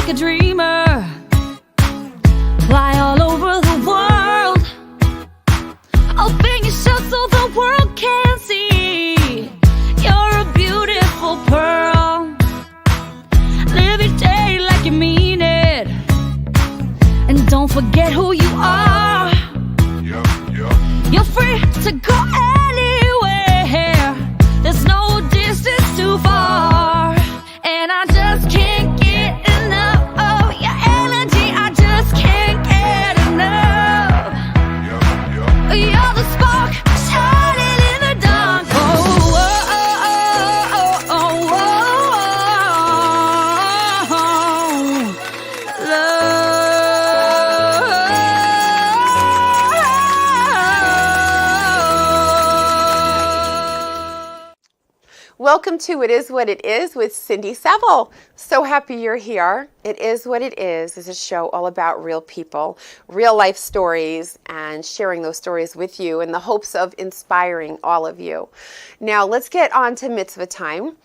like a dreamer. Fly all over the world. Open your shell so the world can see. You're a beautiful pearl. Live your day like you mean it. And don't forget who you are. You're free to go anywhere. There's no distance too far. And I just can't get enough of your energy. I just can't get enough. You're the spark shining in the dark. Oh, oh, oh, oh, oh, oh, love. Welcome to It Is What It Is with Cindy Seville. So happy you're here. It Is What It Is a show all about real people, real life stories, and sharing those stories with you in the hopes of inspiring all of you. Now let's get on to mitzvah time. I'm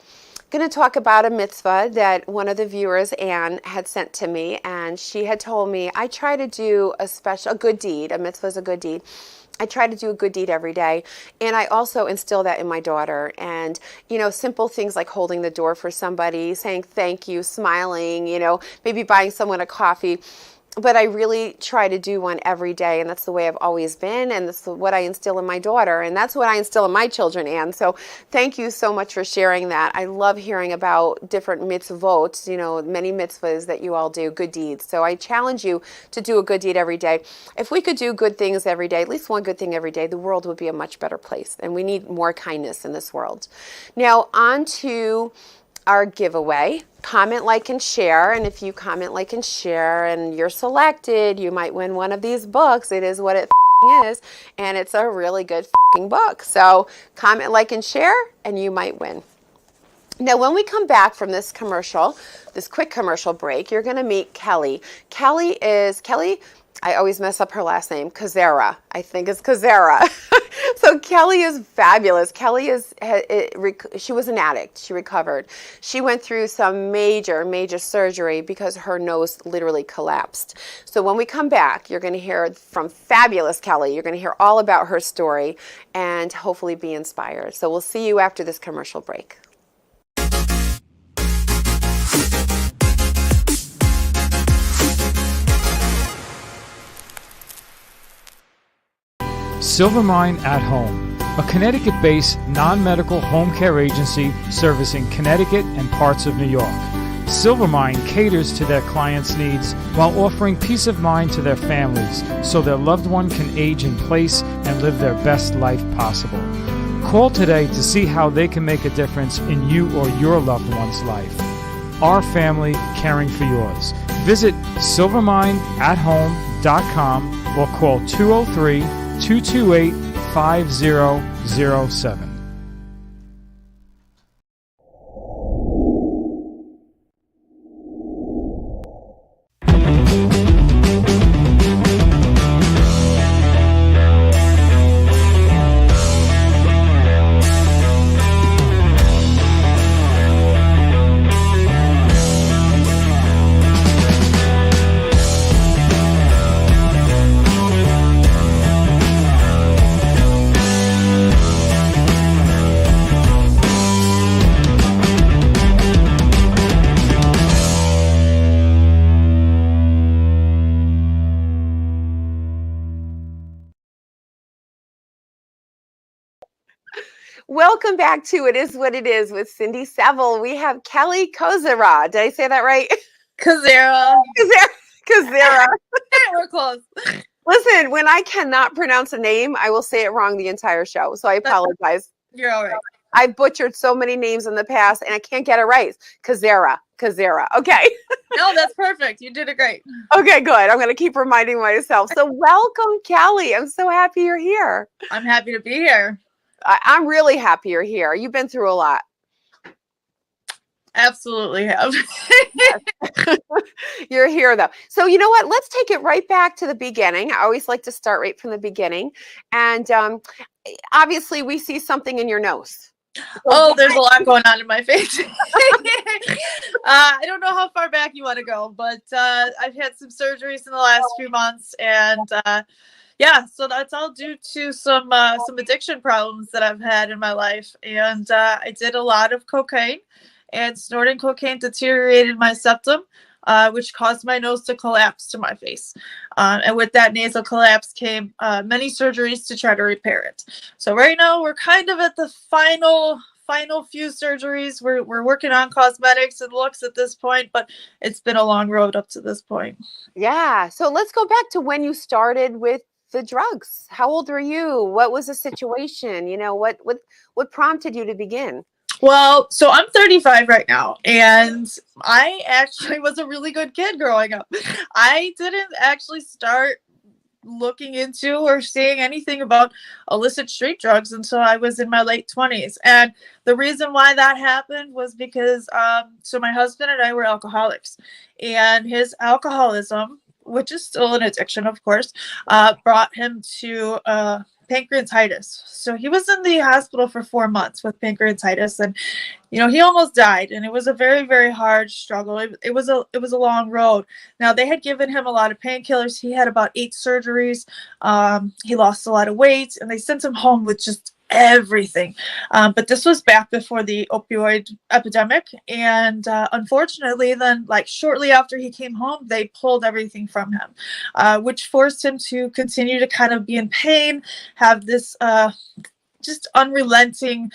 going to talk about a mitzvah that one of the viewers, Anne, had sent to me, and she had told me I try to do a good deed. A mitzvah is a good deed. I try to do a good deed every day, and I also instill that in my daughter. And, simple things like holding the door for somebody, saying thank you, smiling, maybe buying someone a coffee. But I really try to do one every day, and that's the way I've always been, and that's what I instill in my daughter, and that's what I instill in my children, Anne. So thank you so much for sharing that. I love hearing about different mitzvot, many mitzvahs that you all do, good deeds. So I challenge you to do a good deed every day. If we could do good things every day, at least one good thing every day, the world would be a much better place, and we need more kindness in this world. Now, on to our giveaway. Comment, like, and share. And if you comment, like, and share and you're selected, you might win one of these books. It is what it is. And it's a really good book. So comment, like, and share, and you might win. Now, when we come back from this quick commercial break, you're going to meet Kelly. Kelly, I always mess up her last name, Kazera. I think it's Kazera. So Kelly is fabulous. Kelly she was an addict. She recovered. She went through some major surgery because her nose literally collapsed. So when we come back, you're going to hear from fabulous Kelly. You're going to hear all about her story and hopefully be inspired. So we'll see you after this commercial break. Silvermine at Home, a Connecticut-based non-medical home care agency servicing Connecticut and parts of New York. Silvermine caters to their clients' needs while offering peace of mind to their families so their loved one can age in place and live their best life possible. Call today to see how they can make a difference in you or your loved one's life. Our family caring for yours. Visit silvermineathome.com or call 203-228-5007. Welcome back to It Is What It Is with Cindy Seville. We have Kelly Kazera. Did I say that right? Kazera. Kazera. We're close. Listen, when I cannot pronounce a name, I will say it wrong the entire show. So I apologize. You're all right. I've butchered so many names in the past, and I can't get it right. Kazera. Okay. No, that's perfect. You did it great. Okay, good. I'm going to keep reminding myself. So welcome, Kelly. I'm so happy you're here. I'm happy to be here. I'm really happy you're here. You've been through a lot. Absolutely have. You're here, though. So you know what? Let's take it right back to the beginning. I always like to start right from the beginning. And obviously, we see something in your nose. Oh, there's a lot going on in my face. I don't know how far back you want to go, but I've had some surgeries in the last few months, and yeah, so that's all due to some addiction problems that I've had in my life, and I did a lot of cocaine, and snorting cocaine deteriorated my septum. Which caused my nose to collapse to my face. And with that nasal collapse came many surgeries to try to repair it. So right now we're kind of at the final few surgeries. We're working on cosmetics and looks at this point, but it's been a long road up to this point. Yeah. So let's go back to when you started with the drugs. How old were you? What was the situation? What prompted you to begin? Well, so I'm 35 right now, and I actually was a really good kid growing up. I didn't actually start looking into or seeing anything about illicit street drugs until I was in my late 20s. And the reason why that happened was because so my husband and I were alcoholics, and his alcoholism, which is still an addiction, of course, brought him to pancreatitis. So he was in the hospital for 4 months with pancreatitis, and he almost died, and it was a very, very hard struggle. It was a long road. Now, they had given him a lot of painkillers. He had about 8 surgeries. He lost a lot of weight, and they sent him home with just everything. But this was back before the opioid epidemic, and unfortunately, then shortly after he came home, they pulled everything from him, which forced him to continue to kind of be in pain, have this just unrelenting,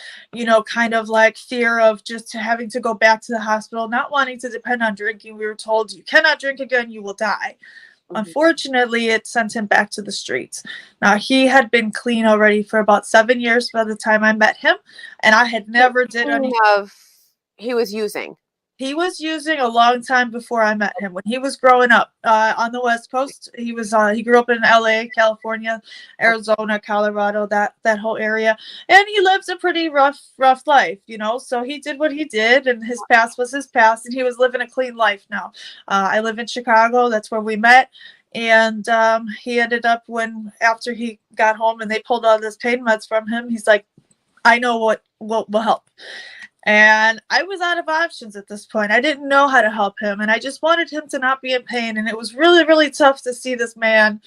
kind of fear of just having to go back to the hospital, not wanting to depend on drinking. We were told, you cannot drink again, you will die. Unfortunately, it sent him back to the streets. Now, he had been clean already for about 7 years by the time I met him, and I had never did any. He was using. He was using a long time before I met him. When he was growing up on the West Coast, he grew up in LA, California, Arizona, Colorado, that whole area, and he lives a pretty rough life, So he did what he did, and his past was his past, and he was living a clean life now. I live in Chicago. That's where we met. And he ended up, after he got home and they pulled all this pain meds from him, he's like, I know what will help. And I was out of options at this point. I didn't know how to help him, and I just wanted him to not be in pain. And it was really, really tough to see this man,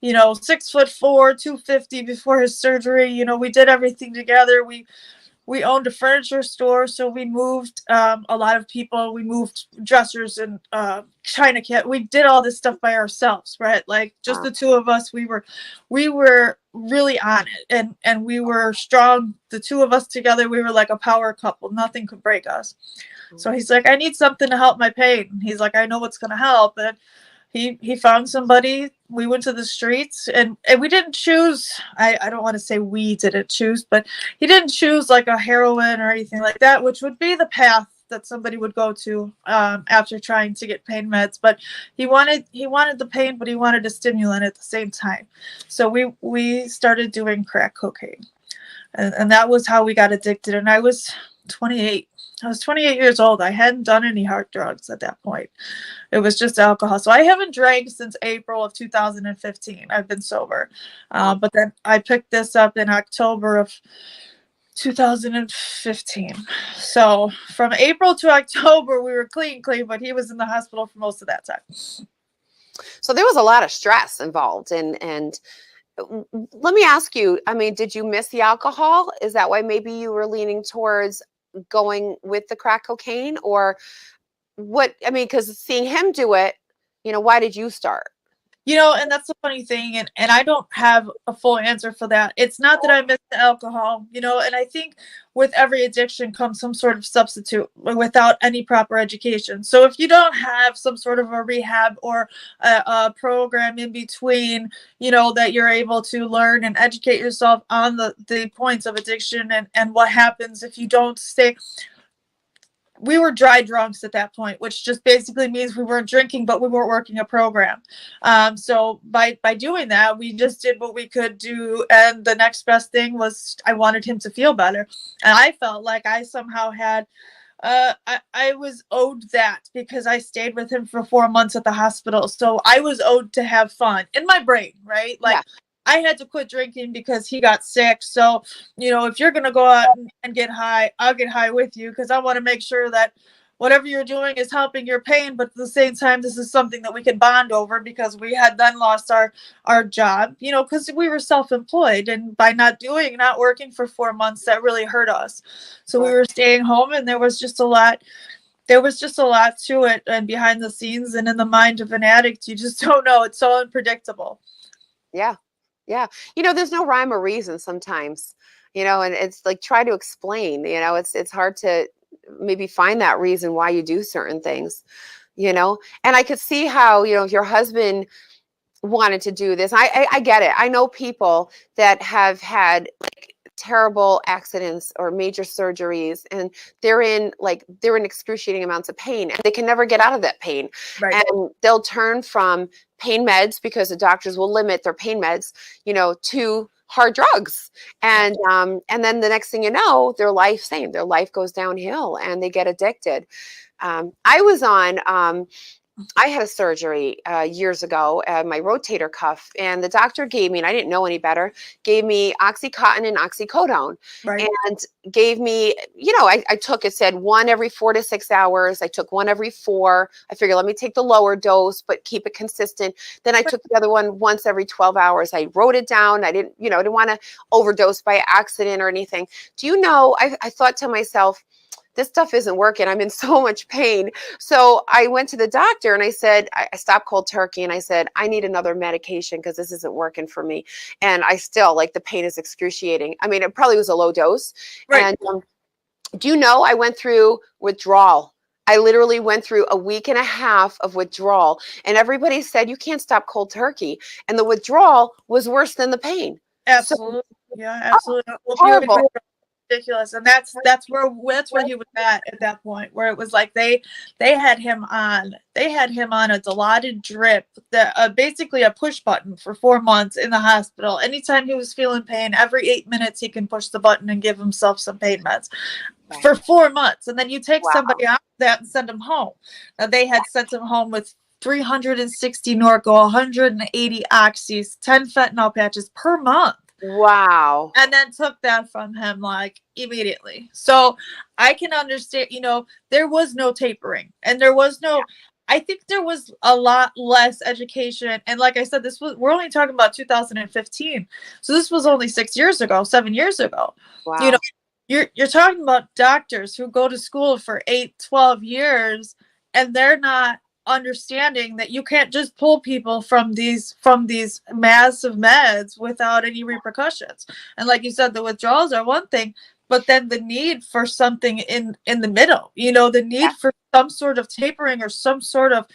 6'4", 250 before his surgery. We did everything together. We owned a furniture store, so we moved a lot of people. We moved dressers and china kit. We did all this stuff by ourselves, right? Just the two of us. We were really on it, and we were strong. The two of us together, we were like a power couple. Nothing could break us. So he's like, I need something to help my pain. He's like, I know what's going to help. And he found somebody. We went to the streets, and we didn't choose. I don't want to say we didn't choose, but he didn't choose like a heroin or anything like that, which would be the path that somebody would go to after trying to get pain meds. But he wanted the pain, but he wanted a stimulant at the same time. So we started doing crack cocaine, and that was how we got addicted. And I was 28. I was 28 years old. I hadn't done any hard drugs at that point. It was just alcohol. So I haven't drank since April of 2015. I've been sober. But then I picked this up in October of 2015. So from April to October, we were clean, but he was in the hospital for most of that time. So there was a lot of stress involved. And let me ask you, did you miss the alcohol? Is that why maybe you were leaning towards going with the crack cocaine, or what? Because seeing him do it, why did you start? And that's the funny thing, and I don't have a full answer for that. It's not that I miss the alcohol, and I think with every addiction comes some sort of substitute without any proper education. So if you don't have some sort of a rehab or a program in between, that you're able to learn and educate yourself on the points of addiction and what happens if you don't stay. We were dry drunks at that point, which just basically means we weren't drinking, but we weren't working a program. So by doing that, we just did what we could do. And the next best thing was I wanted him to feel better. And I felt like I somehow had, I was owed that because I stayed with him for 4 months at the hospital. So I was owed to have fun in my brain, right? Yeah. I had to quit drinking because he got sick. So, if you're going to go out and get high, I'll get high with you, because I want to make sure that whatever you're doing is helping your pain, but at the same time, this is something that we can bond over because we had then lost our job, you know, because we were self-employed, and by not working for 4 months, that really hurt us. So we were staying home, and there was just a lot to it, and behind the scenes and in the mind of an addict, you just don't know. It's so unpredictable. Yeah. Yeah. There's no rhyme or reason sometimes, and it's like, try to explain, it's hard to maybe find that reason why you do certain things, and I could see how, if your husband wanted to do this, I get it. I know people that have had like terrible accidents or major surgeries, and they're in excruciating amounts of pain, and they can never get out of that pain. Right. And they'll turn from pain meds, because the doctors will limit their pain meds, to hard drugs. And then the next thing you know, their life goes downhill, and they get addicted. I had a surgery years ago, my rotator cuff, and the doctor gave me, and I didn't know any better, gave me Oxycontin and oxycodone, Right. and gave me, I took, it said 1 every 4 to 6 hours. I took 1 every 4. I figured, let me take the lower dose, but keep it consistent. Then I took the other one once every 12 hours. I wrote it down. I didn't want to overdose by accident or anything. Do you know, I thought to myself, this stuff isn't working. I'm in so much pain. So I went to the doctor, and I said, I stopped cold turkey, and I said, I need another medication because this isn't working for me. And I still, like, the pain is excruciating. I mean, it probably was a low dose. Right. And do you know, I went through withdrawal. I literally went through a week and a half of withdrawal, and everybody said, you can't stop cold turkey. And the withdrawal was worse than the pain. Absolutely. Yeah, absolutely. Horrible. Ridiculous. And that's where he was at that point, where it was like they had him on a Dilaudid drip, basically a push button, for 4 months in the hospital. Anytime he was feeling pain, every 8 minutes he can push the button and give himself some pain meds for 4 months. And then you take somebody out of that and send them home. Now, they had sent him home with 360 Norco, 180 oxys, 10 fentanyl patches per month. Wow. And then took that from him, like, immediately. So I can understand, there was no tapering, and there was no, I think there was a lot less education. And like I said, we're only talking about 2015. So this was only 7 years ago. Wow. You're talking about doctors who go to school for 8, 12 years, and they're not understanding that you can't just pull people from these massive meds without any repercussions. And like you said, the withdrawals are one thing, but then the need for something in the middle, the need for some sort of tapering or some sort of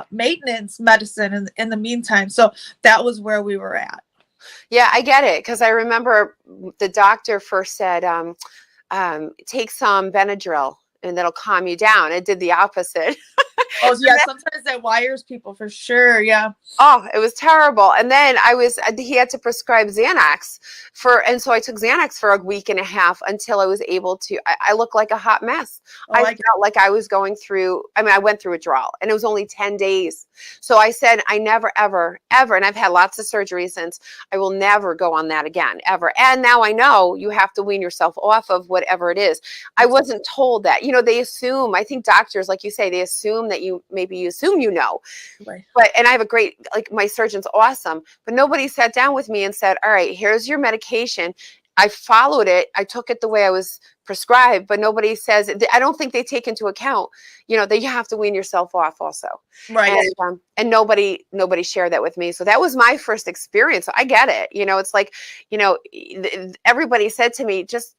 maintenance medicine in the meantime. So that was where we were at. Yeah, I get it, because I remember the doctor first said, take some Benadryl and that'll calm you down. It did the opposite. Oh, yeah, sometimes that wires people, for sure. Yeah. Oh, it was terrible. And then he had to prescribe Xanax and so I took Xanax for a week and a half until I was able to, I looked like a hot mess. I felt like I was going through, I went through withdrawal, and it was only 10 days. So I said, I never, ever, ever, and I've had lots of surgeries since, I will never go on that again, ever. And now I know you have to wean yourself off of whatever it is. I wasn't told that. They assume, I think doctors, like you say, they assume that you assume, Right. But, and I have a great, like, my surgeon's awesome, but nobody sat down with me and said, all right, here's your medication. I followed it. I took it the way I was prescribed, but nobody says, I don't think they take into account, that you have to wean yourself off also. Right. And nobody shared that with me. So that was my first experience. So I get it. It's like, everybody said to me, just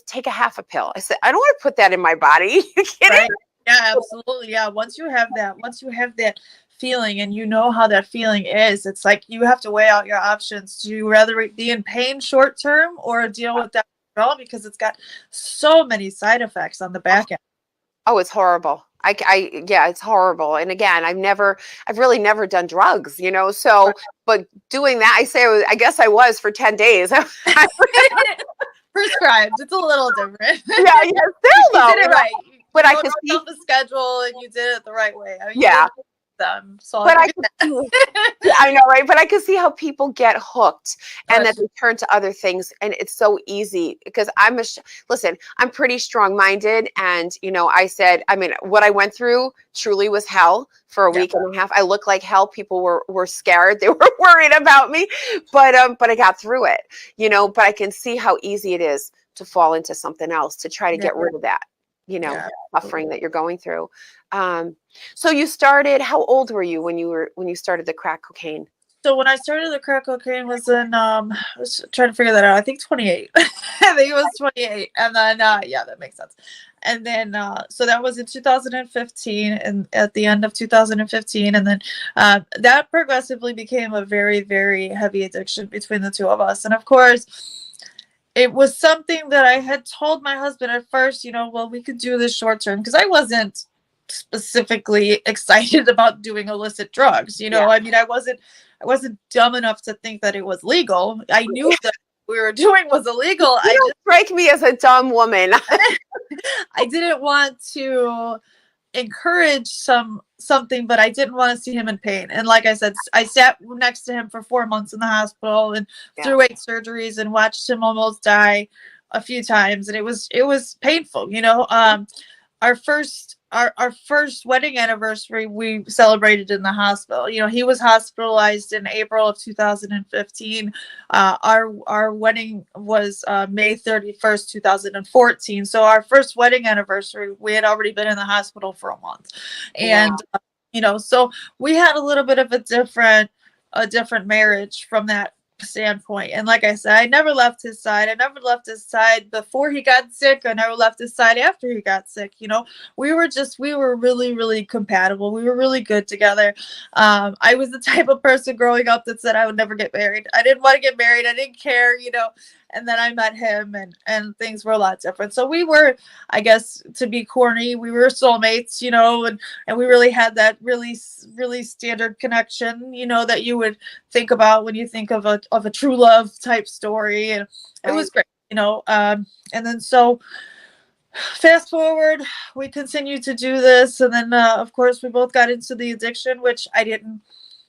take a half a pill. I said, I don't want to put that in my body. You kidding? Right. Yeah, absolutely. Yeah. Once you have that feeling, and you know how that feeling is, it's like you have to weigh out your options. Do you rather be in pain short term or deal with that withdrawal, because it's got so many side effects on the back end? Oh, it's horrible. Yeah, it's horrible. And again, I've really never done drugs, so, but doing that, I guess I was for 10 days. Prescribed. It's a little different. Yeah, still though. You did it right. But I could see the schedule, and you did it the right way. Yeah. them. So But I could yeah, I know, right? But I can see how people get hooked and that they turn to other things, and it's so easy because listen, I'm pretty strong-minded, and I said, I mean, what I went through truly was hell for a week and a half. I looked like hell. People were scared. They were worried about me, but I got through it, But I can see how easy it is to fall into something else to try to get rid of that, suffering that you're going through. So you started, how old were you when you started the crack cocaine? So when I started the crack cocaine was in I was trying to figure that out. I think 28. I think it was 28. And then yeah, that makes sense. And then so that was in 2015, and at the end of 2015, and then that progressively became a very, very heavy addiction between the two of us. And of course, it was something that I had told my husband at first, well, we could do this short term, because I wasn't specifically excited about doing illicit drugs. I mean, I wasn't dumb enough to think that it was legal. I knew that what we were doing was illegal. You don't strike me as a dumb woman. I didn't want to encourage something, but I didn't want to see him in pain. And like I said, I sat next to him for 4 months in the hospital and through 8 surgeries and watched him almost die a few times, and it was painful. Our first wedding anniversary we celebrated in the hospital. He was hospitalized in April of 2015. Our wedding was May 31st, 2014. So our first wedding anniversary, we had already been in the hospital for a month. And so we had a little bit of a different marriage from that standpoint. And like I said, I never left his side. I never left his side before he got sick. I never left his side after he got sick. We were really, really compatible. We were really good together. I was the type of person growing up that said I would never get married. I didn't want to get married. I didn't care, and then I met him, and things were a lot different. So we were, I guess, to be corny, we were soulmates, and we really had that really, really standard connection, that you would think about when you think of a true love type story. And it was great, and then so fast forward, we continued to do this. And then, of course, we both got into the addiction, which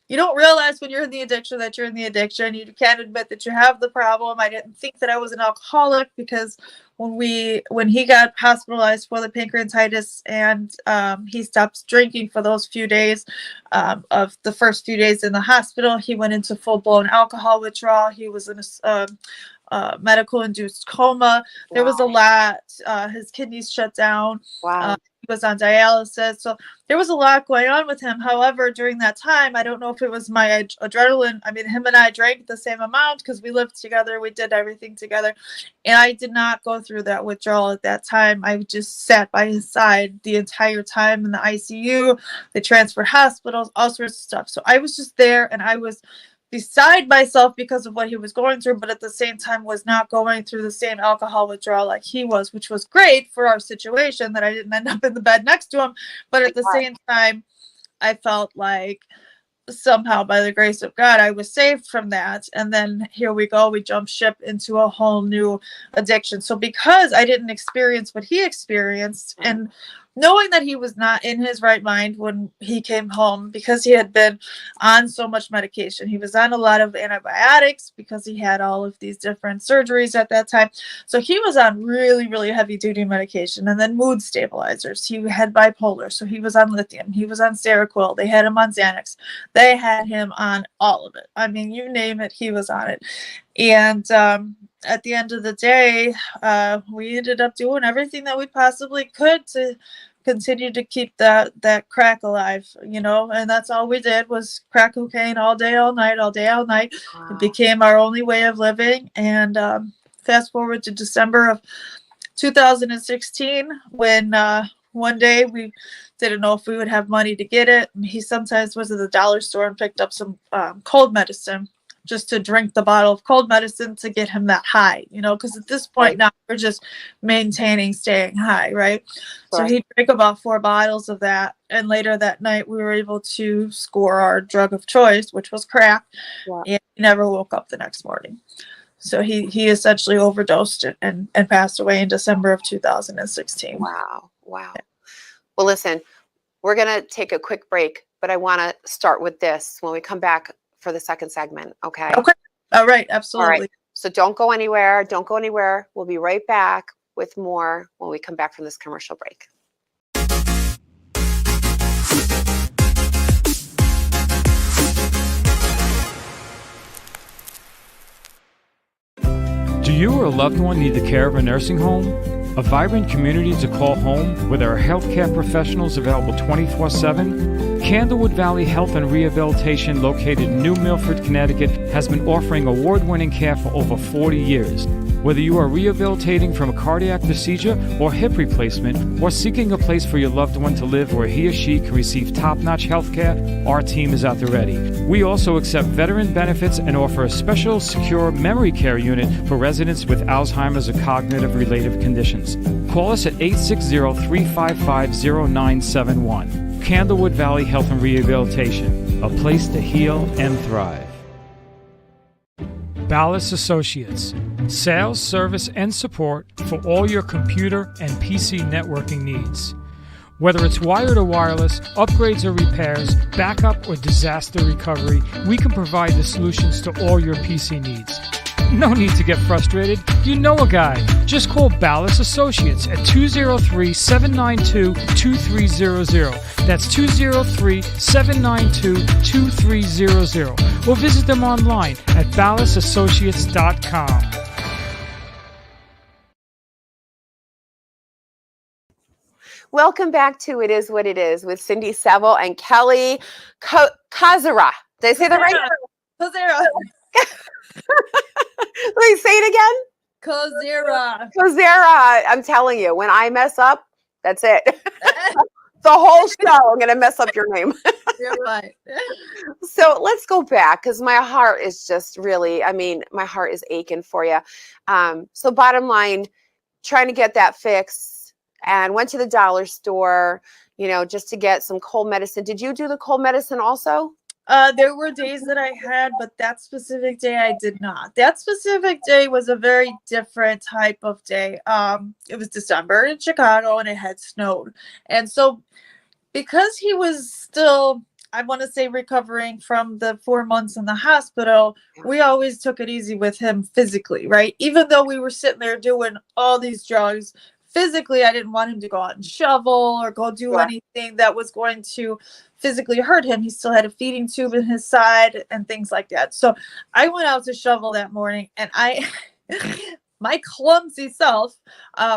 you don't realize when you're in the addiction that you're in the addiction. You can't admit that you have the problem. I didn't think that I was an alcoholic, because when he got hospitalized for the pancreatitis, and he stopped drinking for those few days, of the first few days in the hospital, he went into full-blown alcohol withdrawal. He was in a medical induced coma. There was a lot. His kidneys shut down. He was on dialysis. So there was a lot going on with him. However, during that time, I don't know if it was my adrenaline. I mean, him and I drank the same amount because we lived together. We did everything together. And I did not go through that withdrawal at that time. I just sat by his side the entire time in the ICU. They transferred hospitals, all sorts of stuff. So I was just there, and I was beside myself because of what he was going through, but at the same time was not going through the same alcohol withdrawal like he was, which was great for our situation that I didn't end up in the bed next to him. But at the same time, I felt like somehow by the grace of God, I was saved from that. And then here we go, we jump ship into a whole new addiction. So because I didn't experience what he experienced, and knowing that he was not in his right mind when he came home, because he had been on so much medication. He was on a lot of antibiotics because he had all of these different surgeries at that time. So he was on really, really heavy duty medication, and then mood stabilizers. He had bipolar, so he was on lithium. He was on Seroquel. They had him on Xanax. They had him on all of it. I mean, you name it, he was on it. And at the end of the day, we ended up doing everything that we possibly could to continue to keep that crack alive, and that's all we did was crack cocaine all day, all night, all day, all night. Wow. It became our only way of living. And fast forward to December of 2016, when one day we didn't know if we would have money to get it. And he sometimes was at the dollar store and picked up some cold medicine, just to drink the bottle of cold medicine to get him that high, because at this point now we're just maintaining staying high, right? So he drank about 4 bottles of that. And later that night, we were able to score our drug of choice, which was crack. Yeah. And he never woke up the next morning. So he essentially overdosed it and passed away in December of 2016. Wow. Wow. Yeah. Well, listen, we're going to take a quick break. but I want to start with this when we come back for the second segment. Okay. Okay. All right. All Absolutely. right. So don't go anywhere. Don't go anywhere. We'll be right back with more when we come back from this commercial break. Do you or a loved one need the care of a nursing home? A vibrant community to call home with our healthcare professionals available 24/7? Candlewood Valley Health and Rehabilitation, located in New Milford, Connecticut, has been offering award-winning care for over 40 years. Whether you are rehabilitating from a cardiac procedure or hip replacement, or seeking a place for your loved one to live where he or she can receive top-notch health care, our team is at the ready. We also accept veteran benefits and offer a special secure memory care unit for residents with Alzheimer's or cognitive-related conditions. Call us at 860-355-0971. Candlewood Valley Health and Rehabilitation, a place to heal and thrive. Ballas Associates, sales, service, and support for all your computer and PC networking needs. Whether it's wired or wireless, upgrades or repairs, backup or disaster recovery, we can provide the solutions to all your PC needs. No need to get frustrated. You know a guy. Just call Ballas Associates at 203-792-2300. That's 203-792-2300. Or visit them online at ballasassociates.com. Welcome back to It Is What It Is with Cindy Seville and Kelly Kazara. Did I say that right? Kozera. Let me say it again. Kazara. I'm telling you, when I mess up, that's it. The whole show, I'm going to mess up your name. You're right. So let's go back, because my heart is just really, my heart is aching for you. So bottom line, trying to get that fixed, and went to the dollar store, just to get some cold medicine. Did you do the cold medicine also? There were days that I had, but that specific day I did not. That specific day was a very different type of day. It was December in Chicago and it had snowed. And so because he was still, I want to say, recovering from the 4 months in the hospital, we always took it easy with him physically, right? Even though we were sitting there doing all these drugs, physically, I didn't want him to go out and shovel or go do anything that was going to physically hurt him. He still had a feeding tube in his side and things like that. So I went out to shovel that morning, and my clumsy self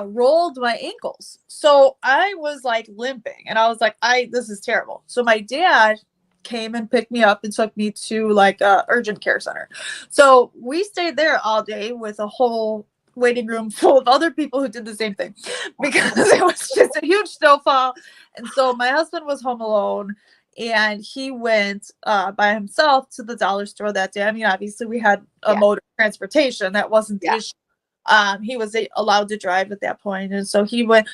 rolled my ankles. So I was like limping, and I was like, this is terrible. So my dad came and picked me up and took me to like a urgent care center. So we stayed there all day with a whole waiting room full of other people who did the same thing, because it was just a huge snowfall. And so my husband was home alone, and he went by himself to the dollar store that day. Obviously we had a mode of transportation. That wasn't the issue. He was allowed to drive at that point. And so he went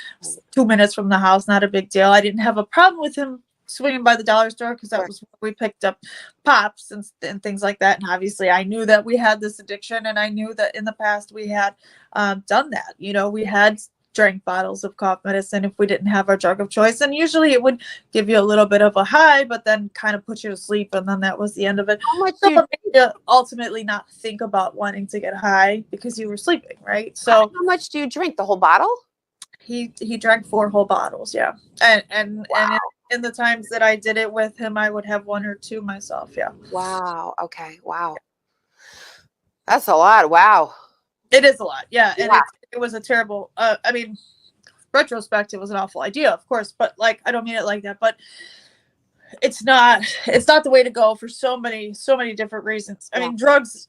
2 minutes from the house, not a big deal. I didn't have a problem with him swinging by the dollar store, because that was where we picked up pops and things like that. And obviously I knew that we had this addiction, and I knew that in the past we had done that. We had drank bottles of cough medicine if we didn't have our drug of choice, and usually it would give you a little bit of a high, but then kind of put you to sleep, and then that was the end of it. How much so it made you ultimately not think about wanting to get high because you were sleeping, right? So how much do you drink? The whole bottle? He drank 4 whole bottles, and in the times that I did it with him, I would have 1 or 2 myself. Wow. Okay. Wow. That's a lot. Wow. It is a lot. Yeah. And it was a terrible, retrospect, it was an awful idea, of course, but like, I don't mean it like that, but it's not the way to go for so many different reasons. Drugs,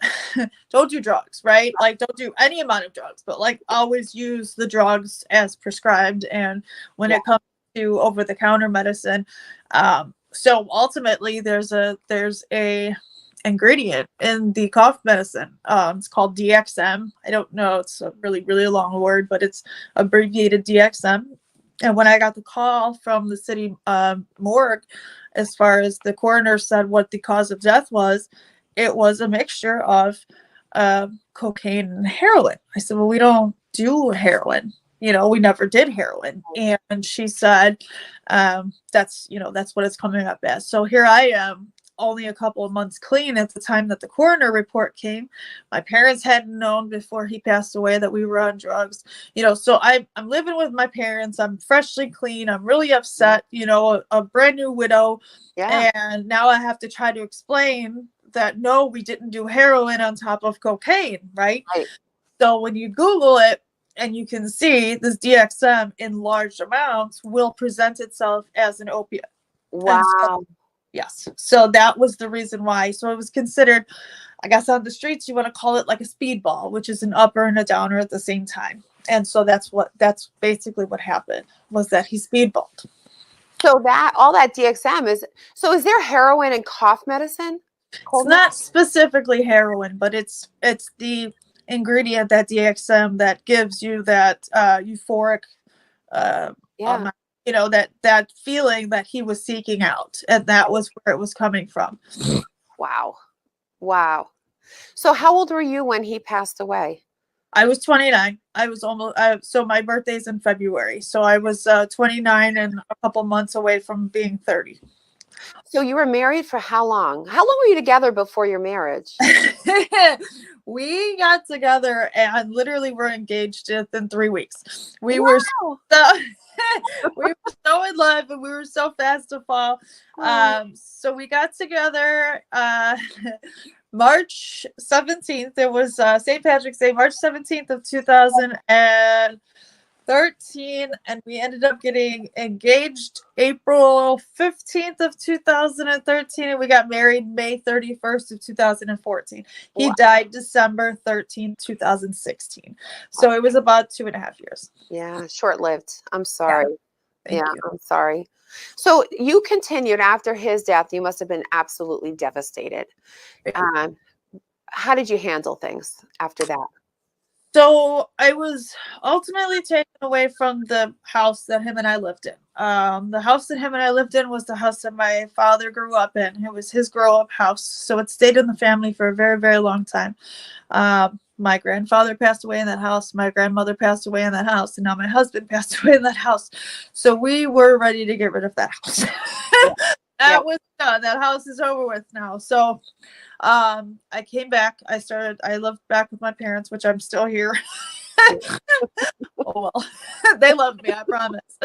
don't do drugs, right? Like, don't do any amount of drugs, but like always use the drugs as prescribed. And when it comes to over-the-counter medicine, so ultimately there's a ingredient in the cough medicine. It's called DXM. I don't know, it's a really, really long word, but it's abbreviated DXM. And when I got the call from the city morgue, as far as the coroner said what the cause of death was, it was a mixture of cocaine and heroin. I said, well, we don't do heroin. we never did heroin. And she said, that's what it's coming up as. So here I am, only a couple of months clean at the time that the coroner report came. My parents hadn't known before he passed away that we were on drugs. So I'm living with my parents. I'm freshly clean. I'm really upset, a brand new widow. Yeah. And now I have to try to explain that, no, we didn't do heroin on top of cocaine, right? Right. So when you Google it, and you can see this DXM in large amounts will present itself as an opiate. Wow. Yes. So that was the reason why. So it was considered, I guess on the streets, you want to call it like a speedball, which is an upper and a downer at the same time. And so that's basically what happened, was that he speedballed. So all that DXM is there heroin and cough medicine? It's not specifically heroin, but it's the ingredient, that DXM, that gives you that euphoric that feeling that he was seeking out, and that was where it was coming from. Wow. So how old were you when he passed away? I was 29. I was almost so my birthday's in February, so I was 29 and a couple months away from being 30. So you were married for how long? How long were you together before your marriage? We got together and literally were engaged within 3 weeks. We were so in love, and we were so fast to fall. So we got together March 17th. It was St. Patrick's Day, March 17th of 2013, and we ended up getting engaged April 15th of 2013, and we got married May 31st of 2014. He died December 13th, 2016. So it was about 2.5 years. Yeah, short-lived. I'm sorry. Thank you. I'm sorry. So you continued after his death. You must have been absolutely devastated. How did you handle things after that? So I was ultimately taken away from the house that him and I lived in. The house that him and I lived in was the house that my father grew up in. It was his grow-up house. So it stayed in the family for a very, very long time. My grandfather passed away in that house. My grandmother passed away in that house. And now my husband passed away in that house. So we were ready to get rid of that house. That was done. That house is over with now. So I came back. I lived back with my parents, which I'm still here. Oh, well, they love me, I promise.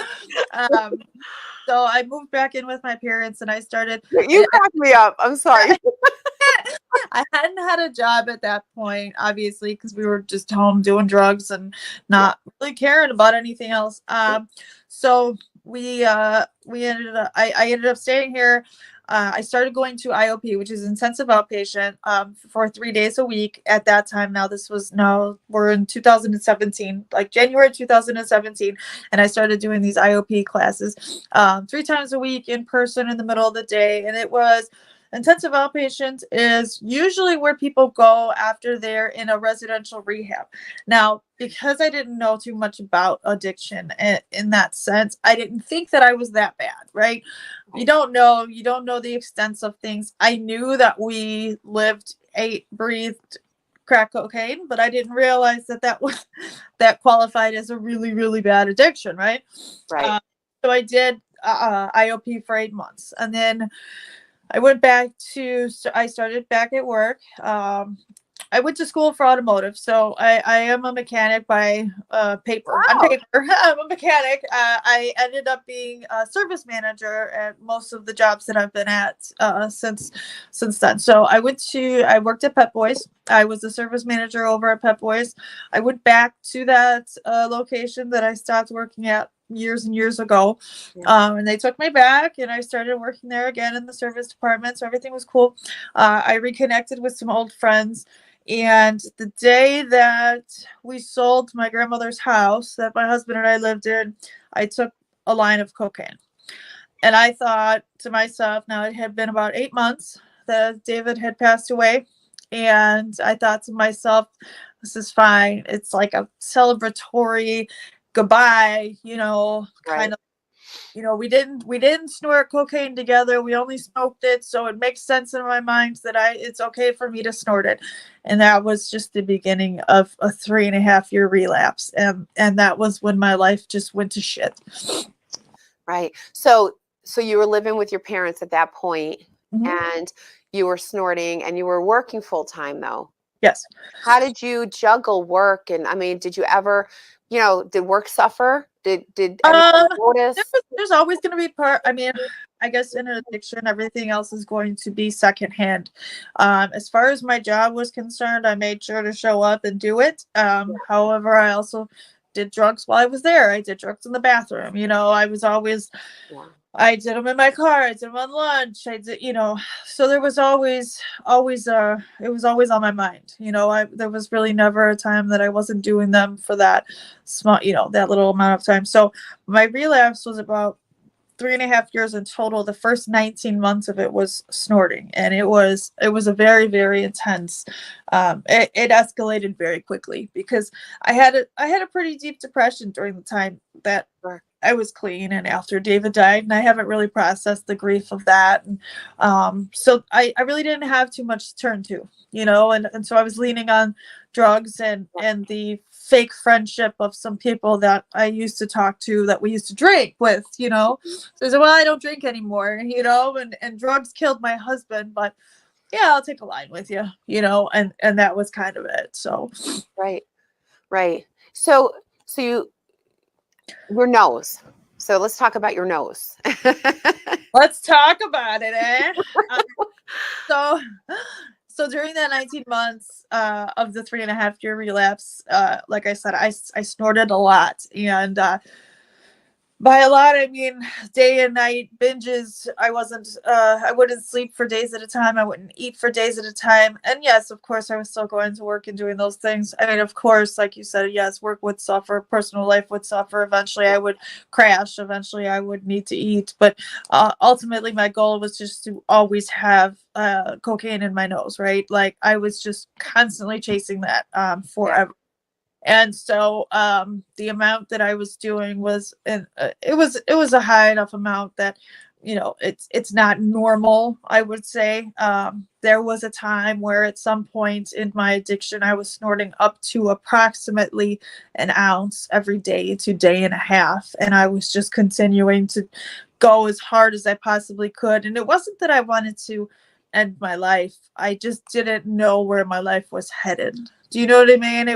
So I moved back in with my parents, and I started. You cracked me up. I'm sorry. I hadn't had a job at that point, obviously, because we were just home doing drugs and not really caring about anything else. So I ended up staying here. I started going to IOP, which is intensive outpatient, for 3 days a week at that time. We're in 2017, like January 2017. And I started doing these IOP classes 3 times a week in person in the middle of the day. And it was intensive outpatient is usually where people go after they're in a residential rehab. Now, because I didn't know too much about addiction in that sense, I didn't think that I was that bad, right? You don't know the extents of things. I knew that we lived, ate, breathed crack cocaine, but I didn't realize that qualified as a really, really bad addiction, right? Right. So I did IOP for 8 months, and then I started back at work. I went to school for automotive, so I am a mechanic by paper. Wow. On paper, I'm a mechanic. I ended up being a service manager at most of the jobs that I've been at since then. So I worked at Pep Boys. I was a service manager over at Pep Boys. I went back to that location that I stopped working at years and years ago. And they took me back, and I started working there again in the service department. So everything was cool. I reconnected with some old friends. And the day that we sold my grandmother's house that my husband and I lived in, I took a line of cocaine. And I thought to myself, now it had been about 8 months that David had passed away. And I thought to myself, this is fine. It's like a celebratory goodbye, kind of we didn't snort cocaine together. We only smoked it, so it makes sense in my mind that it's okay for me to snort it. And that was just the beginning of a 3.5 year relapse, and that was when my life just went to shit. Right. So you were living with your parents at that point, Mhm. and you were snorting, and you were working full time though. Yes. How did you juggle work? And I mean, did you ever, did work suffer? Did anyone notice? There's always going to be I mean, I guess in an addiction, everything else is going to be secondhand. As far as my job was concerned, I made sure to show up and do it. However, I also did drugs while I was there. I did drugs in the bathroom. I was always, Yeah. I did them in my car. I did them on lunch. I did, so there was always, it was always on my mind. There was really never a time that I wasn't doing them for that small, that little amount of time. So my relapse was about 3.5 years in total. The first 19 months of it was snorting, and it was a very, very intense. It escalated very quickly because I had a pretty deep depression during the time that I was clean, and after David died, and I haven't really processed the grief of that. And so I really didn't have too much to turn to, and so I was leaning on drugs and the fake friendship of some people that I used to talk to, that we used to drink with, So I said, well, I don't drink anymore, and drugs killed my husband, but yeah, I'll take a line with you, and that was kind of it. So Right. So your nose. So let's talk about your nose. Let's talk about it, eh? So during that 19 months of the 3.5 year relapse, like I said, I snorted a lot, and by a lot, I mean day and night binges. I wouldn't sleep for days at a time. I wouldn't eat for days at a time. And yes, of course, I was still going to work and doing those things. I mean, of course, like you said, yes, work would suffer, personal life would suffer. Eventually, I would crash. Eventually, I would need to eat. But ultimately, my goal was just to always have cocaine in my nose, right? Like I was just constantly chasing that forever. And so the amount that I was doing was, and it was a high enough amount that it's not normal, I would say. There was a time where at some point in my addiction I was snorting up to approximately an ounce every day to day and a half, and I was just continuing to go as hard as I possibly could. And it wasn't that I wanted to end my life, I just didn't know where my life was headed. Do you know what I mean?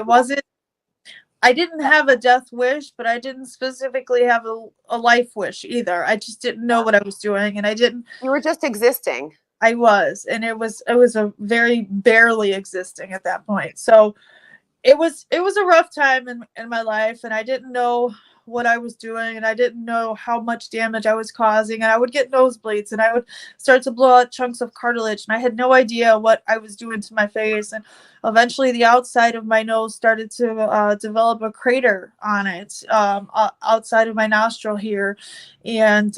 I didn't have a death wish, but I didn't specifically have a life wish either. I just didn't know what I was doing, and I didn't. You were just existing. I was, and it was a very barely existing at that point. So it was a rough time in my life, and I didn't know what I was doing, and I didn't know how much damage I was causing, and I would get nosebleeds, and I would start to blow out chunks of cartilage, and I had no idea what I was doing to my face. And eventually the outside of my nose started to develop a crater on it, outside of my nostril here. And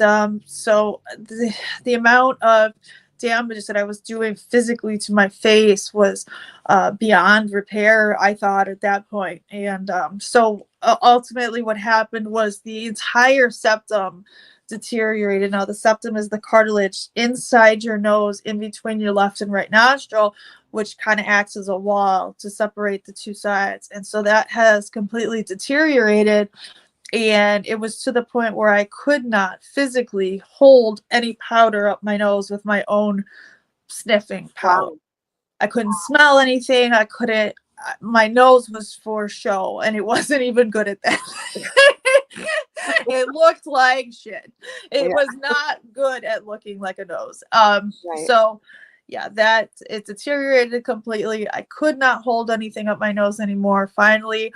so the amount of damage that I was doing physically to my face was beyond repair, I thought, at that point. And so ultimately what happened was the entire septum deteriorated. Now the septum is the cartilage inside your nose, in between your left and right nostril, which kind of acts as a wall to separate the two sides. And so that has completely deteriorated. And it was to the point where I could not physically hold any powder up my nose with my own sniffing powder. Wow. I couldn't smell anything. I couldn't. My nose was for show, and it wasn't even good at that. It looked like shit. It was not good at looking like a nose. So yeah, that it deteriorated completely. I could not hold anything up my nose anymore. Finally,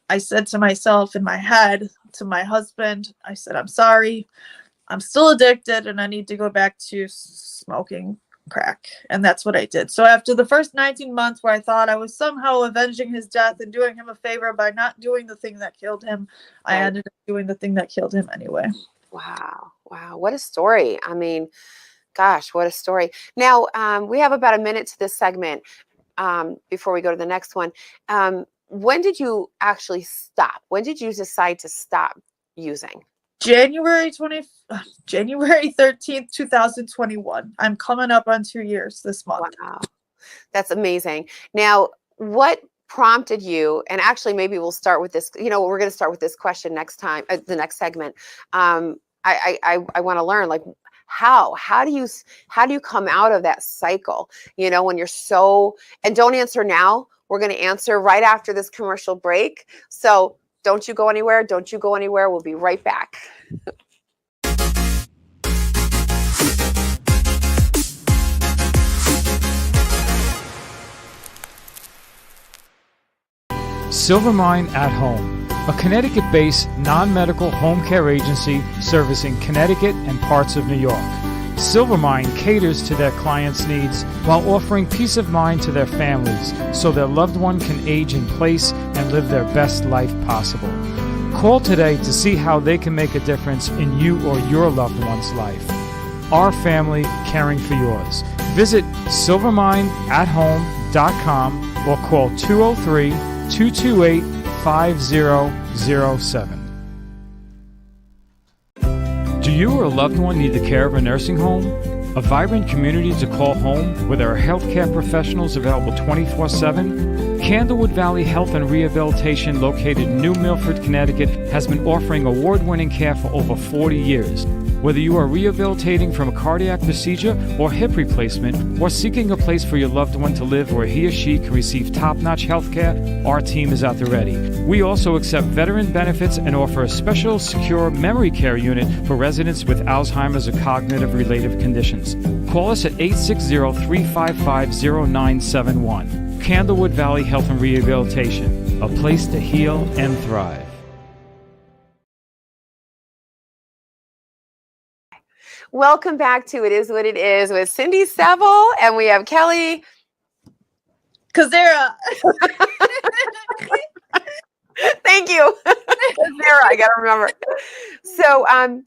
I said to myself in my head, to my husband, I said, I'm sorry, I'm still addicted, and I need to go back to smoking crack. And that's what I did. So after the first 19 months where I thought I was somehow avenging his death and doing him a favor by not doing the thing that killed him, I ended up doing the thing that killed him anyway. Wow. What a story. I mean, gosh, what a story. Now, we have about a minute to this segment before we go to the next one. When did you actually stop? When did you decide to stop using? January 13th, 2021. I'm coming up on 2 years this month. Wow. That's amazing. Now, what prompted you, and actually maybe we'll start with this, we're going to start with this question next time, the next segment. I want to learn, like, how do you come out of that cycle, when you're so, and don't answer now. We're going to answer right after this commercial break. So don't you go anywhere. Don't you go anywhere. We'll be right back. Silvermine at Home, a Connecticut-based non-medical home care agency servicing Connecticut and parts of New York. Silvermine caters to their clients' needs while offering peace of mind to their families so their loved one can age in place and live their best life possible. Call today to see how they can make a difference in you or your loved one's life. Our family caring for yours. Visit silvermineathome.com or call 203-228-5007. Do you or a loved one need the care of a nursing home? A vibrant community to call home where there are healthcare professionals available 24/7? Candlewood Valley Health and Rehabilitation, located in New Milford, Connecticut, has been offering award-winning care for over 40 years. Whether you are rehabilitating from a cardiac procedure or hip replacement, or seeking a place for your loved one to live where he or she can receive top-notch health care, our team is at the ready. We also accept veteran benefits and offer a special secure memory care unit for residents with Alzheimer's or cognitive-related conditions. Call us at 860-355-0971. Candlewood Valley Health and Rehabilitation, a place to heal and thrive. Welcome back to It Is What It Is with Cindy Seville, and we have Kelly Kazera. Thank you. Sarah, I got to remember. So all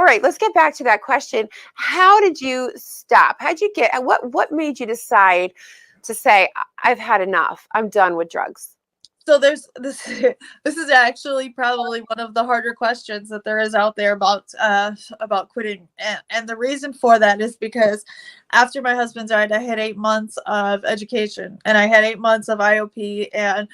right, let's get back to that question. How did you stop? How'd you get, what made you decide to say, I've had enough, I'm done with drugs? So this is actually probably one of the harder questions that there is out there about quitting, and the reason for that is because after my husband died, I had 8 months of education, and I had 8 months of IOP and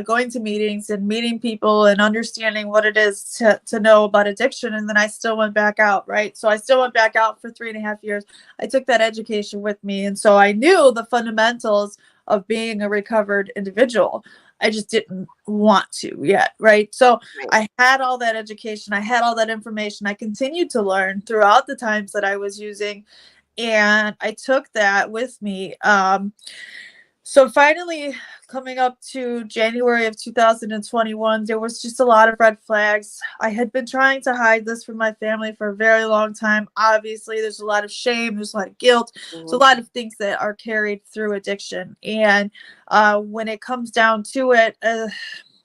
going to meetings and meeting people and understanding what it is to know about addiction, and then I still went back out, right? So I still went back out for 3.5 years. I took that education with me, and so I knew the fundamentals of being a recovered individual. I just didn't want to yet, right? So I had all that education. I had all that information. I continued to learn throughout the times that I was using, and I took that with me. So finally, coming up to January of 2021, there was just a lot of red flags. I had been trying to hide this from my family for a very long time. Obviously, there's a lot of shame, there's a lot of guilt, there's a lot of things that are carried through addiction. And when it comes down to it,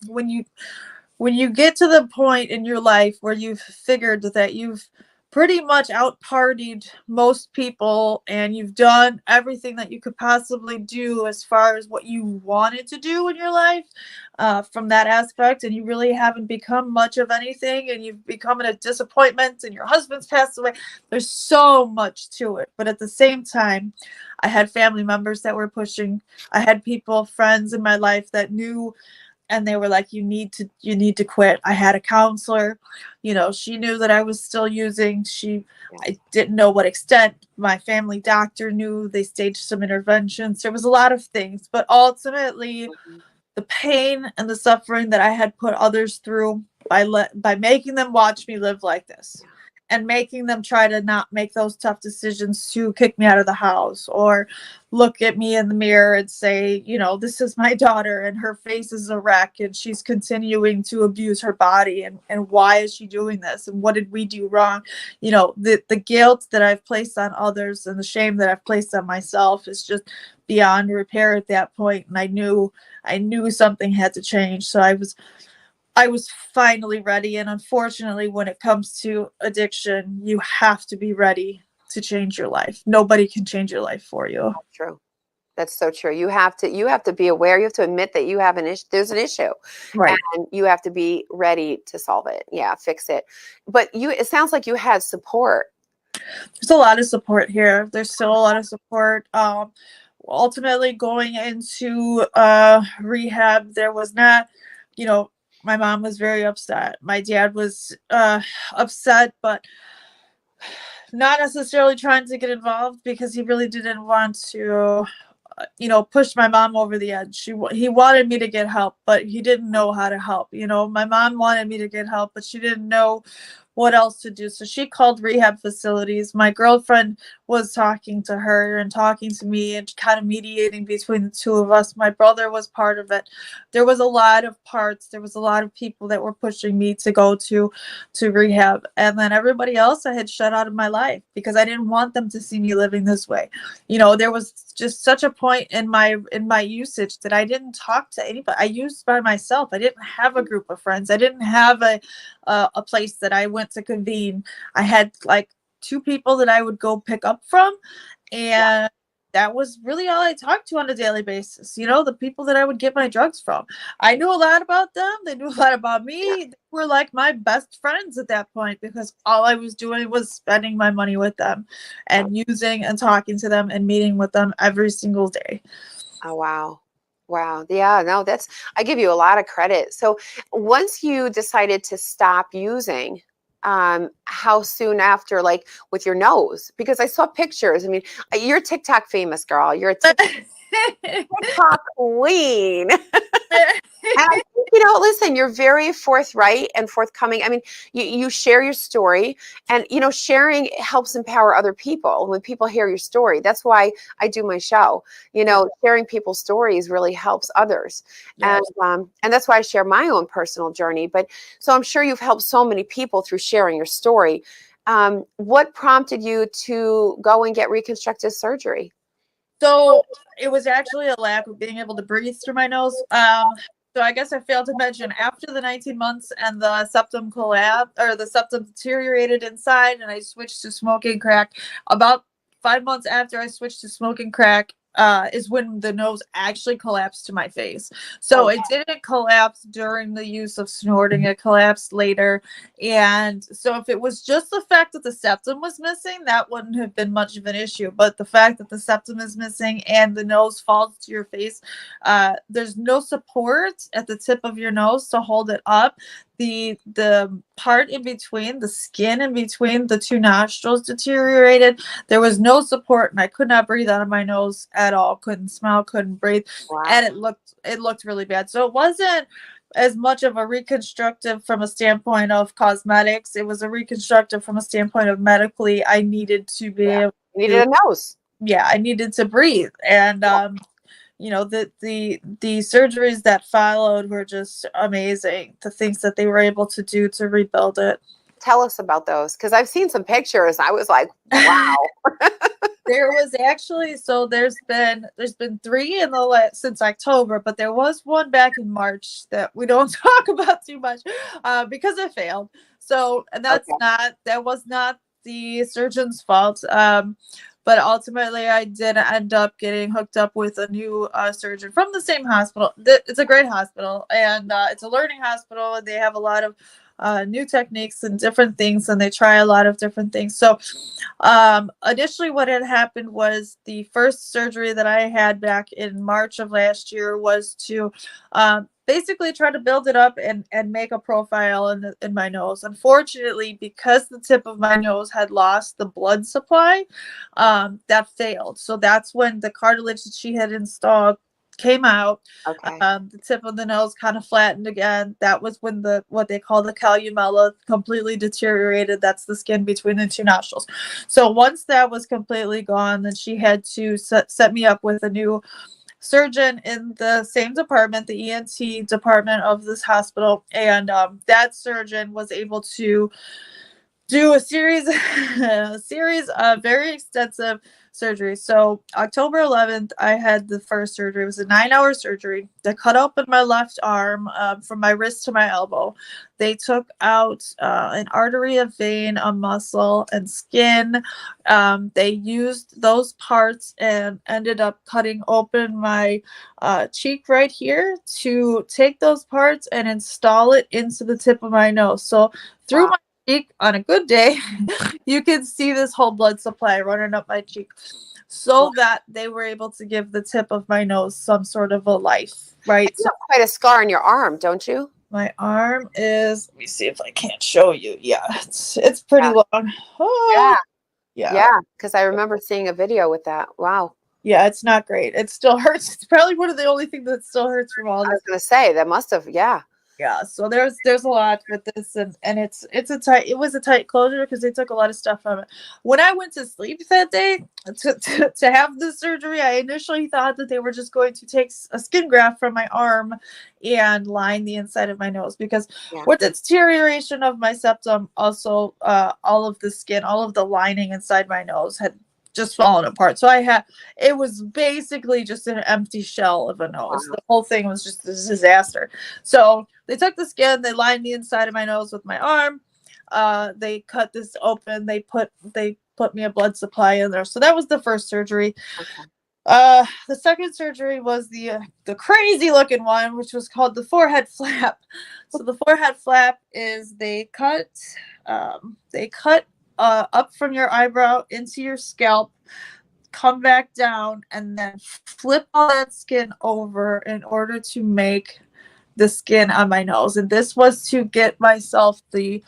when you get to the point in your life where you've figured that you've pretty much out-partied most people and you've done everything that you could possibly do as far as what you wanted to do in your life, from that aspect, and you really haven't become much of anything, and you've become a disappointment, and your husband's passed away. There's so much to it. But at the same time, I had family members that were pushing. I had people, friends in my life that knew, and they were like, you need to quit. I had a counselor, she knew that I was still using. I didn't know what extent. My family doctor knew. They staged some interventions. There was a lot of things, but ultimately the pain and the suffering that I had put others through by making them watch me live like this, and making them try to not make those tough decisions to kick me out of the house or look at me in the mirror and say, this is my daughter and her face is a wreck and she's continuing to abuse her body. And why is she doing this? And what did we do wrong? The guilt that I've placed on others and the shame that I've placed on myself is just beyond repair at that point. And I knew something had to change. So I was finally ready. And unfortunately, when it comes to addiction, you have to be ready to change your life. Nobody can change your life for you. True. That's so true. You have to be aware. You have to admit that you have an issue. There's an issue, Right. and you have to be ready to solve it. Yeah, fix it. But it sounds like you had support. There's a lot of support here. There's still a lot of support. Ultimately going into rehab, there was not, you know, my mom was very upset. My dad was upset, but not necessarily trying to get involved because he really didn't want to, push my mom over the edge. He wanted me to get help, but he didn't know how to help. My mom wanted me to get help, but she didn't know what else to do. So she called rehab facilities. My girlfriend was talking to her and talking to me and kind of mediating between the two of us. My brother was part of it. There was a lot of parts. There was a lot of people that were pushing me to go to rehab. And then everybody else I had shut out of my life because I didn't want them to see me living this way. There was just such a point in my usage that I didn't talk to anybody. I used by myself. I didn't have a group of friends. I didn't have a place that I went to convene. I had like 2 people that I would go pick up from, and that was really all I talked to on a daily basis. The people that I would get my drugs from. I knew a lot about them. They knew a lot about me. They were like my best friends at that point because all I was doing was spending my money with them and using and talking to them and meeting with them every single day. Oh, wow. Wow. Yeah, no, I give you a lot of credit. So once you decided to stop using, how soon after, like with your nose? Because I saw pictures. I mean, you're TikTok famous, girl. You're a TikTok queen. And I think, listen, you're very forthright and forthcoming. I mean, you share your story, and, sharing helps empower other people. When people hear your story, that's why I do my show. Sharing people's stories really helps others. Yes. And that's why I share my own personal journey. But so I'm sure you've helped so many people through sharing your story. What prompted you to go and get reconstructive surgery? So it was actually a lack of being able to breathe through my nose. So I guess I failed to mention after the 19 months and the septum collapsed or the septum deteriorated inside, and I switched to smoking crack. About 5 months after I switched to smoking crack, is when the nose actually collapsed to my face. So it didn't collapse during the use of snorting, it collapsed later. And so if it was just the fact that the septum was missing, that wouldn't have been much of an issue. But the fact that the septum is missing and the nose falls to your face, there's no support at the tip of your nose to hold it up. The part in between, the skin in between the 2 nostrils deteriorated. There was no support, and I could not breathe out of my nose at all. Couldn't smell, couldn't breathe. Wow. And it looked really bad. So it wasn't as much of a reconstructive from a standpoint of cosmetics. It was a reconstructive from a standpoint of medically. I needed to be able to, needed a nose. Yeah, I needed to breathe. And the surgeries that followed were just amazing. The things that they were able to do to rebuild it. Tell us about those, because I've seen some pictures. I was like, wow. There was actually, so there's been 3 in the since October, but there was one back in March that we don't talk about too much because it failed. So, and that was not the surgeon's fault. But ultimately, I did end up getting hooked up with a new surgeon from the same hospital. It's a great hospital, and it's a learning hospital, and they have a lot of new techniques and different things, and they try a lot of different things. So initially what had happened was the first surgery that I had back in March of last year was to basically try to build it up and make a profile in my nose. Unfortunately, because the tip of my nose had lost the blood supply, that failed. So that's when the cartilage that she had installed came out. Okay. The tip of the nose kind of flattened again. That was when what they call the columella completely deteriorated. That's the skin between the 2 nostrils. So once that was completely gone, then she had to set me up with a new surgeon in the same department, the ENT department of this hospital. And that surgeon was able to do a series a series of very extensive surgeries. So October 11th, I had the first surgery. It was a 9-hour surgery. They cut open my left arm from my wrist to my elbow. They took out an artery, a vein, a muscle, and skin. They used those parts and ended up cutting open my cheek right here to take those parts and install it into the tip of my nose. So through my cheek on a good day, you can see this whole blood supply running up my cheek, so that they were able to give the tip of my nose some sort of a life, right? You So have quite a scar on your arm, don't you? my arm is, let me see if I can't show you. Yeah, it's pretty long. Oh, Yeah, because I remember seeing a video with that. Wow. yeah, it's not great. It still hurts. It's probably one of the only things that still hurts from all I this. was going to say, that must have, yeah. Yeah, so there's a lot with this, and it was a tight closure because they took a lot of stuff from it. When I went to sleep that day to have the surgery, I initially thought that they were just going to take a skin graft from my arm and line the inside of my nose, because with the deterioration of my septum, also all of the skin, all of the lining inside my nose had just fallen apart. So it was basically just an empty shell of a nose. The whole thing was just a disaster. So they took the skin, they lined the inside of my nose with my arm. They cut this open. They put me a blood supply in there. So that was the first surgery. The second surgery was the crazy looking one, which was called the forehead flap. So the forehead flap is they cut up from your eyebrow into your scalp, come back down, and then flip all that skin over in order to make the skin on my nose. And this was to get myself the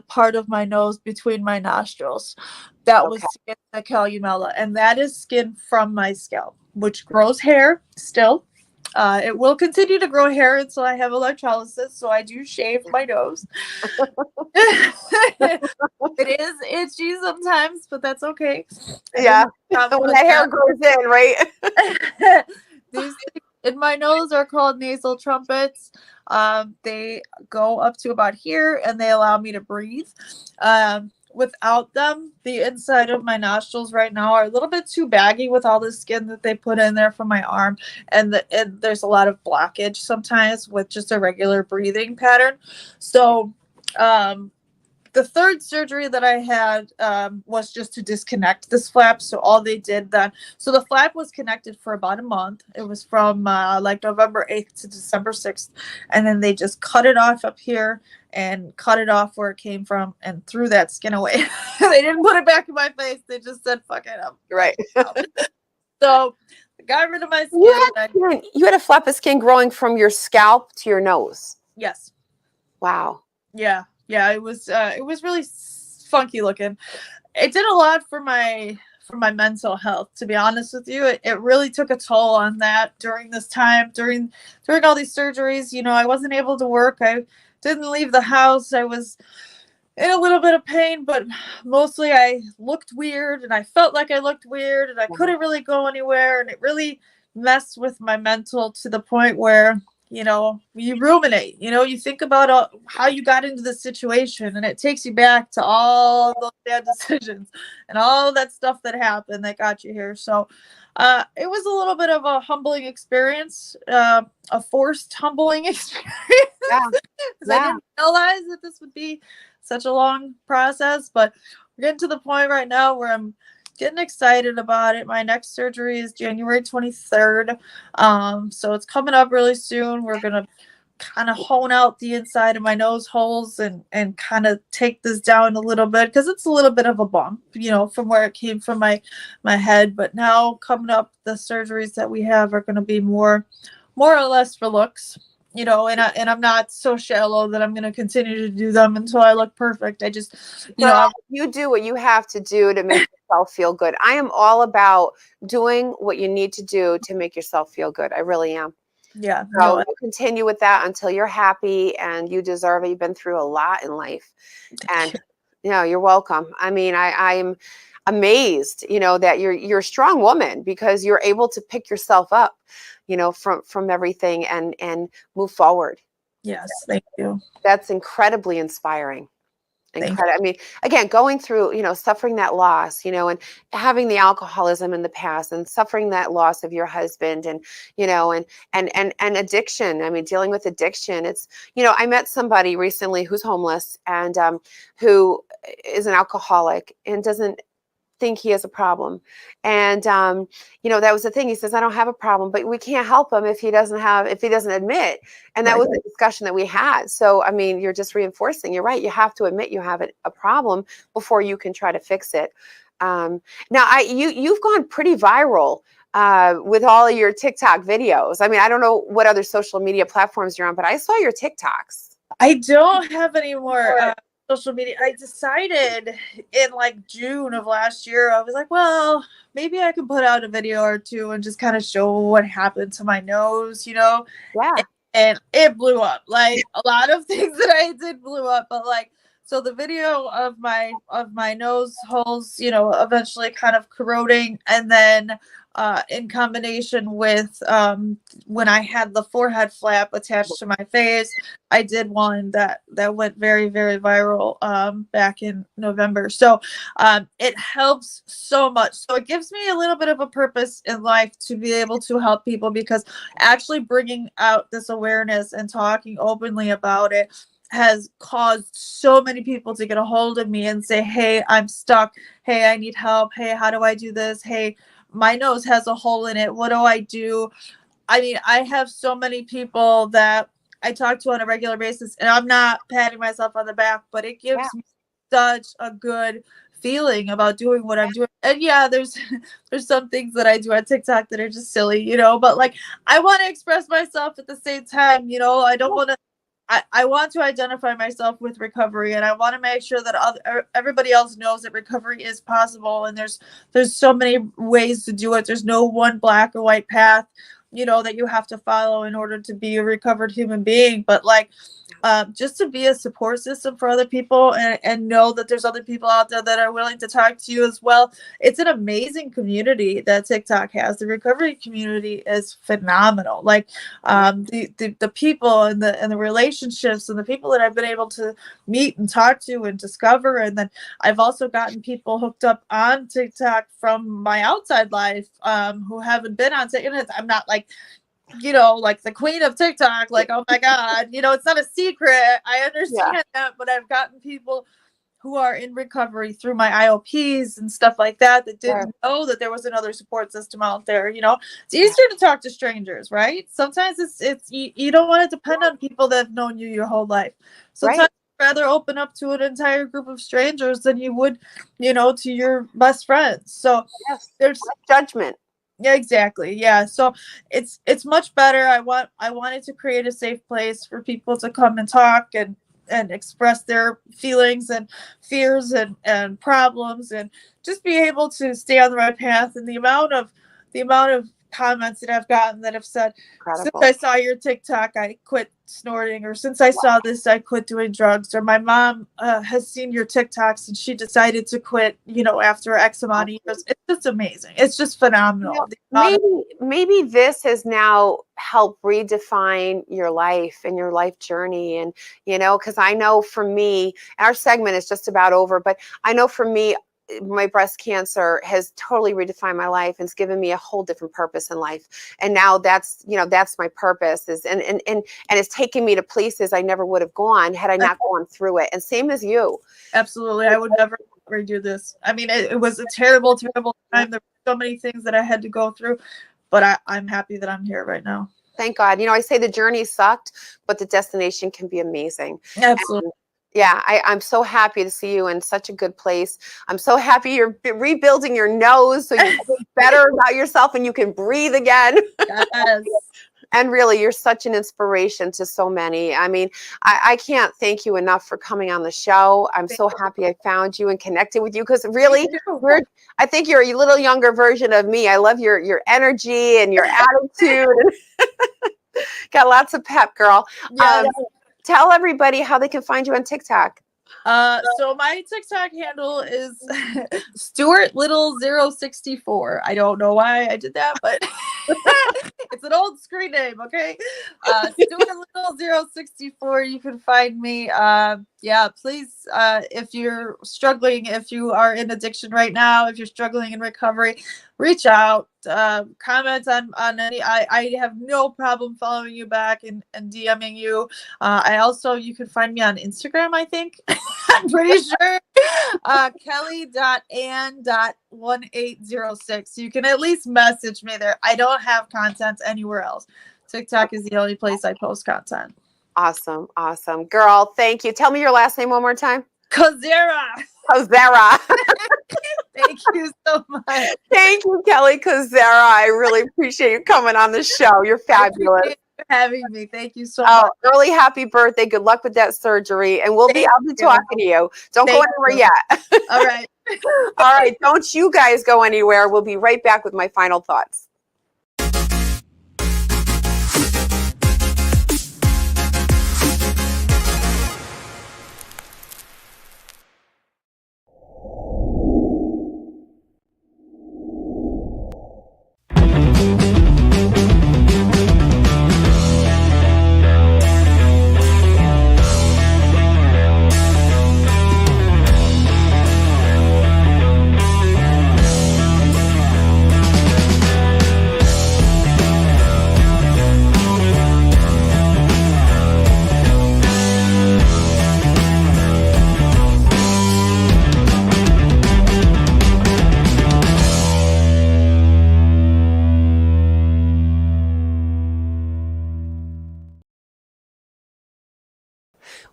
part of my nose between my nostrils. That was to get the calumella, and that is skin from my scalp, which grows hair still. It will continue to grow hair until I have electrolysis, so I do shave my nose. It is itchy sometimes, but that's okay. Yeah, when that hair grows in, right? These things in my nose are called nasal trumpets. They go up to about here, and they allow me to breathe. Without them, the inside of my nostrils right now are a little bit too baggy with all the skin that they put in there from my arm, and there's a lot of blockage sometimes with just a regular breathing pattern. So the third surgery that I had was just to disconnect this flap. So all they did then, so the flap was connected for about a month. It was from like November 8th to December 6th. And then they just cut it off up here and cut it off where it came from and threw that skin away. They didn't put it back in my face. They just said, fuck it up. Right. So I got rid of my skin. You had a flap of skin growing from your scalp to your nose. Yes. Wow. Yeah. Yeah, it was really funky looking. It did a lot for my mental health, to be honest with you. It really took a toll on that during this time, during all these surgeries. You know, I wasn't able to work. I didn't leave the house. I was in a little bit of pain, but mostly I looked weird, and I felt like I looked weird, and I couldn't really go anywhere, and it really messed with my mental to the point where, you know, you ruminate, you know, you think about how you got into this situation, and it takes you back to all those bad decisions and all that stuff that happened that got you here. So it was a little bit of a humbling experience, a forced humbling experience. Because I didn't realize that this would be such a long process, but we're getting to the point right now where I'm getting excited about it. My next surgery is January 23rd. So it's coming up really soon. We're going to kind of hone out the inside of my nose holes and kind of take this down a little bit, because it's a little bit of a bump, you know, from where it came from my head. But now coming up, the surgeries that we have are going to be more or less for looks, you know, and I'm not so shallow that I'm going to continue to do them until I look perfect. I just, you do what you have to do to make yourself feel good. I am all about doing what you need to do to make yourself feel good. I really am. Yeah. So we'll continue with that until you're happy, and you deserve it. You've been through a lot in life, and you know, you're welcome. I mean, I'm amazed, you know, that you're a strong woman, because you're able to pick yourself up, you know, from everything and move forward. Yes, thank you. That's incredibly inspiring. Thank Incredible. I mean, again, going through, suffering that loss, and having the alcoholism in the past and suffering that loss of your husband and, and addiction. I mean, dealing with addiction. It's, I met somebody recently who's homeless and who is an alcoholic and doesn't think he has a problem. And, that was the thing. He says, I don't have a problem, but we can't help him if he doesn't admit. And that Right. was the discussion that we had. So, I mean, you're just reinforcing, you're right. You have to admit you have a problem before you can try to fix it. Now you've gone pretty viral with all of your TikTok videos. I mean, I don't know what other social media platforms you're on, but I saw your TikToks. I don't have any more social media. I decided in like June of last year, I was like, well, maybe I can put out a video or two and just kind of show what happened to my nose, Yeah. And it blew up. Like a lot of things that I did blew up, but like, so the video of my nose holes, eventually kind of corroding, and then in combination with when I had the forehead flap attached to my face, I did one that went very, very viral back in November. So it helps so much. So it gives me a little bit of a purpose in life to be able to help people, because actually bringing out this awareness and talking openly about it has caused so many people to get a hold of me and say, hey, I'm stuck. Hey, I need help. Hey, how do I do this? Hey, my nose has a hole in it. What do I do? I mean, I have so many people that I talk to on a regular basis, and I'm not patting myself on the back, but it gives me such a good feeling about doing what I'm doing. And yeah, there's some things that I do on TikTok that are just silly, but like I want to express myself at the same time, I don't want to I want to identify myself with recovery, and I want to make sure that everybody else knows that recovery is possible, and there's so many ways to do it. There's no one black or white path, that you have to follow in order to be a recovered human being. But like, just to be a support system for other people and know that there's other people out there that are willing to talk to you as well. It's an amazing community that TikTok has. The recovery community is phenomenal. Like the people and the relationships and the people that I've been able to meet and talk to and discover. And then I've also gotten people hooked up on TikTok from my outside life who haven't been on TikTok. I'm not like, like the queen of TikTok, like, oh my God, it's not a secret. I understand that, but I've gotten people who are in recovery through my IOPs and stuff like that didn't know that there was another support system out there. It's easier to talk to strangers, right? Sometimes it's you don't want to depend on people that have known you your whole life. Sometimes you'd rather open up to an entire group of strangers than you would, to your best friends. So there's judgment. Yeah, exactly. Yeah. So it's much better. I wanted to create a safe place for people to come and talk and express their feelings and fears and problems, and just be able to stay on the right path. And the amount of comments that I've gotten that have said, Incredible. since I saw your TikTok, I quit snorting, or since I saw this, I quit doing drugs, or my mom has seen your TikToks and she decided to quit, after X amount of years. It's just amazing. It's just phenomenal. Maybe this has now helped redefine your life and your life journey. And, because I know for me, our segment is just about over, but I know for me, my breast cancer has totally redefined my life and it's given me a whole different purpose in life. And now that's my purpose and it's taken me to places I never would have gone had I not gone through it. And same as you. Absolutely. I would never redo this. I mean, it was a terrible, terrible time. There were so many things that I had to go through, but I'm happy that I'm here right now. Thank God. I say the journey sucked, but the destination can be amazing. Absolutely. Yeah, I'm so happy to see you in such a good place. I'm so happy you're rebuilding your nose so you feel better about yourself and you can breathe again. Yes. And really, you're such an inspiration to so many. I mean, I can't thank you enough for coming on the show. I'm so happy I found you and connected with you, because really, I think you're a little younger version of me. I love your energy and your attitude. Got lots of pep, girl. Yeah. Tell everybody how they can find you on TikTok. So my TikTok handle is Stuart Little 064. I don't know why I did that, but It's an old screen name, okay? Stuart Little 064. You can find me. Yeah, please, if you're struggling, if you are in addiction right now, if you're struggling in recovery, reach out, comment on any. I have no problem following you back and DMing you. You can find me on Instagram, I think. I'm pretty sure. Kelly.ann.1806. You can at least message me there. I don't have content anywhere else. TikTok is the only place I post content. Awesome. Awesome. Girl, thank you. Tell me your last name one more time. Kozera. Kozera. Thank you so much. Thank you, Kelly Kozera. I really appreciate you coming on the show. You're fabulous. Thank you for having me. Thank you so much. Early happy birthday. Good luck with that surgery. And I'll be talking to you. Don't go anywhere yet. All right. All right. Don't you guys go anywhere. We'll be right back with my final thoughts.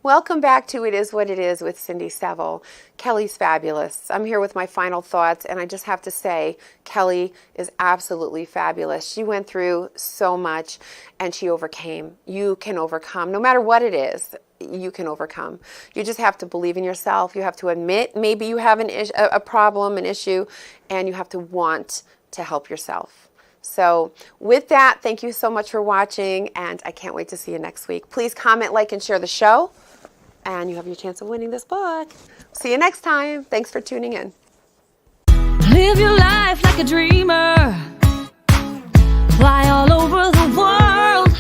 Welcome back to It Is What It Is with Cindy Seville. Kelly's fabulous. I'm here with my final thoughts, and I just have to say, Kelly is absolutely fabulous. She went through so much, and she overcame. You can overcome. No matter what it is, you can overcome. You just have to believe in yourself. You have to admit maybe you have a problem, an issue, and you have to want to help yourself. So with that, thank you so much for watching, and I can't wait to see you next week. Please comment, like, and share the show, and you have your chance of winning this book. See you next time. Thanks for tuning in. Live your life like a dreamer. Fly all over the world.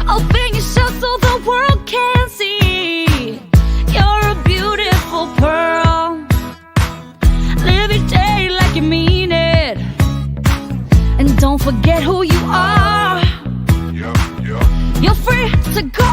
Open yourself so the world can see. You're a beautiful pearl. Live your day like you mean it. And don't forget who you are. You're free to go